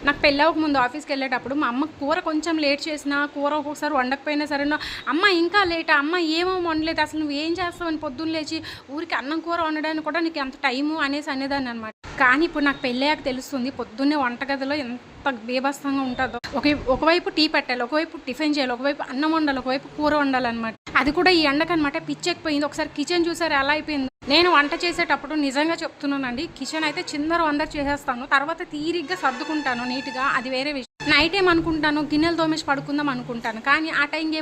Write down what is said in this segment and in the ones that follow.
నాకు పెళ్ళవక ముందు ఆఫీస్కి వెళ్ళేటప్పుడు మా అమ్మ కూర కొంచెం లేట్ చేసినా, కూర ఒక్కొక్కసారి వండకపోయినా సరే, అమ్మ ఇంకా లేటా, అమ్మ ఏమో వండలేదు, అసలు నువ్వేం చేస్తావు అని పొద్దున్న లేచి ఊరికి అన్నం కూర వండడానికి కూడా నీకు ఎంత టైము అనేసి అనేదాన్ని అనమాట. కానీ ఇప్పుడు నాకు పెళ్ళయ్యాక తెలుస్తుంది పొద్దున్నే వంటగదిలో ఎంత బీభత్సంగా ఉంటుందో. ఒకవైపు టీ పెట్టాలి, ఒకవైపు టిఫిన్ చేయాలి, ఒకవైపు అన్నం వండాలి, ఒకవైపు కూర వండాలన్నమాట. అది కూడా ఈ ఎండకనమాట పిచ్చెక్కిపోయింది. ఒకసారి కిచెన్ చూసారు ఎలా అయిపోయింది. నేను వంట చేసేటప్పుడు నిజంగా చెప్తున్నానండి, కిచెన్ అయితే చిందరు అందరు చేసేస్తాను, తర్వాత తీరిగ్గా సర్దుకుంటాను నీట్గా, అది వేరే విషయం. నైట్ ఏమనుకుంటాను, గిన్నెలు తోమేసి పడుకుందాం అనుకుంటాను, కానీ ఆ టైంకి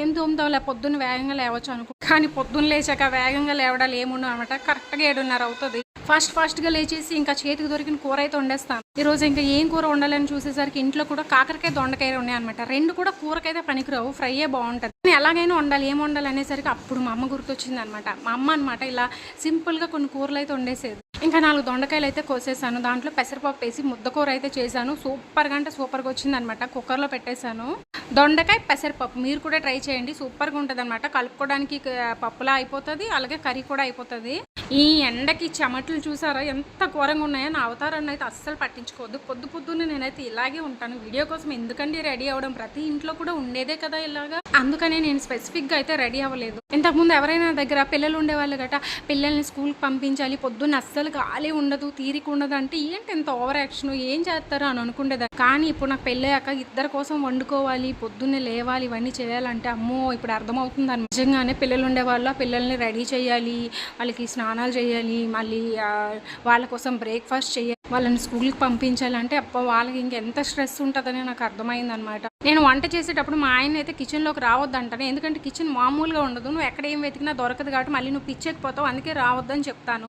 ఏం తోముతాంలే పొద్దున్న వేగంగా లేవచ్చు కానీ పొద్దున్న లేచాక వేగంగా లేవడాలు ఏముండవు అనమాట. కరెక్ట్గా 7:30 అవుతుంది. ఫాస్ట్గా లేచేసి ఇంకా చేతికి దొరికిన కూర అయితే వండేస్తాను. ఈరోజు ఇంకా ఏం కూర వండాలని చూసేసరికి ఇంట్లో కూడా కాకరకాయ దొండకాయ ఉన్నాయన్నమాట. రెండు కూడా కూరకైతే పనికిరావు, ఫ్రైయే బాగుంటుంది. నేను ఎలాగైనా వండాలి, ఏం వండాలి అనేసరికి అప్పుడు మా అమ్మ గుర్తొచ్చింది అనమాట. మా అమ్మ అనమాట ఇలా సింపుల్గా కొన్ని కూరలు అయితే వండేసేది. ఇంకా 4 దొండకాయలు అయితే కోసేసాను, దాంట్లో పెసరపప్పు వేసి ముద్దకూర అయితే చేశాను. సూపర్గా అంటే సూపర్గా వచ్చింది అనమాట. కుక్కర్లో పెట్టేశాను. దొండకాయ పెసరపప్పు మీరు కూడా ట్రై చేయండి, సూపర్గా ఉంటుంది అనమాట. కలుపుకోవడానికి పప్పులా అయిపోతుంది, అలాగే కర్రీ కూడా అయిపోతుంది. ఈ ఎండకి చెమటలు చూసారా ఎంత ఘోరంగా ఉన్నాయో. నా అవతారాన్ని అయితే అస్సలు పట్టించుకోవద్దు. పొద్దున్నే నేనైతే ఇలాగే ఉంటాను. వీడియో కోసం ఎందుకండి రెడీ అవ్వడం, ప్రతి ఇంట్లో కూడా ఉండేదే కదా ఇలాగా. అందుకనే నేను స్పెసిఫిక్గా అయితే రెడీ అవ్వలేదు. ఇంతకుముందు ఎవరైనా దగ్గర పిల్లలు ఉండేవాళ్ళు గట, పిల్లల్ని స్కూల్కి పంపించాలి, పొద్దున్న అస్సలు గాలి ఉండదు, తీరిక ఉండదు అంటే ఏంటి ఎంత ఓవర్ యాక్షన్, ఏం చేస్తారు అని అనుకుండేదాన్ని. కానీ ఇప్పుడు నాకు పెళ్ళయ్యాక ఇద్దరి కోసం వండుకోవాలి, పొద్దున్నే లేవాలి, ఇవన్నీ చేయాలంటే అమ్మో ఇప్పుడు అర్థమవుతుంది అని. నిజంగానే పిల్లలు ఉండేవాళ్ళు ఆ పిల్లల్ని రెడీ చేయాలి, వాళ్ళకి స్నానాలు చేయాలి, మళ్ళీ వాళ్ళ కోసం బ్రేక్ఫాస్ట్ చేయాలి, వాళ్ళని స్కూల్కి పంపించాలంటే అబ్బా వాళ్ళకి ఇంకెంత స్ట్రెస్ ఉంటుందని నాకు అర్థమైంది అనమాట. నేను వంట చేసేటప్పుడు మా ఆయన అయితే కిచెన్లోకి రావద్దంటాను, ఎందుకంటే కిచెన్ మామూలుగా ఉండదు, నువ్వు ఎక్కడ ఏం వెతికినా దొరకదు కాబట్టి మళ్ళీ నువ్వు పిచ్చెక్కిపోతావు, అందుకే రావద్దని చెప్తాను.